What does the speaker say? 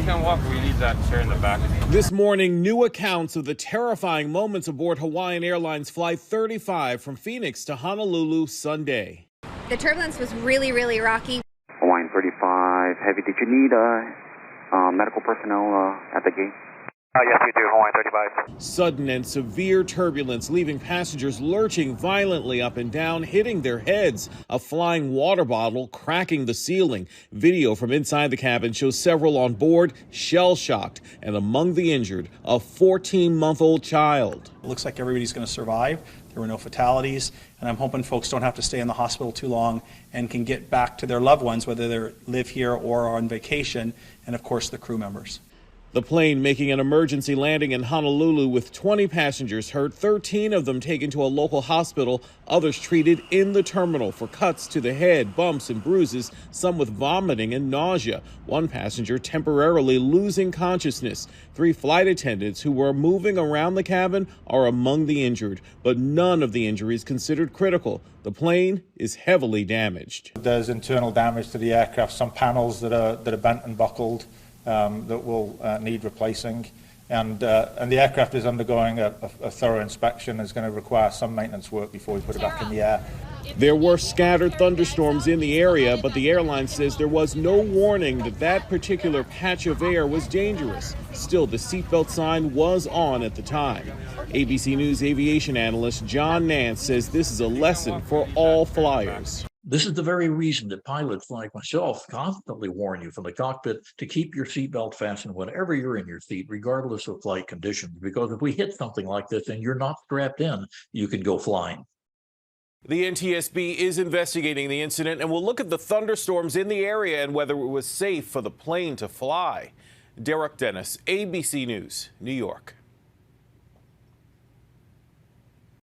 can walk. We need that chair in the back. This morning, new accounts of the terrifying moments aboard Hawaiian Airlines Flight 35 from Phoenix to Honolulu Sunday. The turbulence was really, really rocky. Hawaiian 35 Heavy, did you need medical personnel at the gate? Yes, we do, Hawaiian 35. Sudden and severe turbulence leaving passengers lurching violently up and down, hitting their heads. A flying water bottle cracking the ceiling. Video from inside the cabin shows several on board shell-shocked, and among the injured, a 14-month-old child. It looks like everybody's going to survive. There were no fatalities, and I'm hoping folks don't have to stay in the hospital too long and can get back to their loved ones, whether they live here or are on vacation, and of course the crew members. The plane making an emergency landing in Honolulu with 20 passengers hurt, 13 of them taken to a local hospital, others treated in the terminal for cuts to the head, bumps and bruises, some with vomiting and nausea. One passenger temporarily losing consciousness. 3 flight attendants who were moving around the cabin are among the injured, but none of the injuries considered critical. The plane is heavily damaged. There's internal damage to the aircraft, some panels that are bent and buckled. That will need replacing, and the aircraft is undergoing a thorough inspection. Is going to require some maintenance work before we put it back in the air. There were scattered thunderstorms in the area, but the airline says there was no warning that particular patch of air was dangerous. Still, the seatbelt sign was on at the time. ABC News aviation analyst John Nance says this is a lesson for all flyers. This is the very reason that pilots like myself constantly warn you from the cockpit to keep your seatbelt fastened whenever you're in your seat, regardless of flight conditions, because if we hit something like this and you're not strapped in, you can go flying. The NTSB is investigating the incident and will look at the thunderstorms in the area and whether it was safe for the plane to fly. Derek Dennis, ABC News, New York.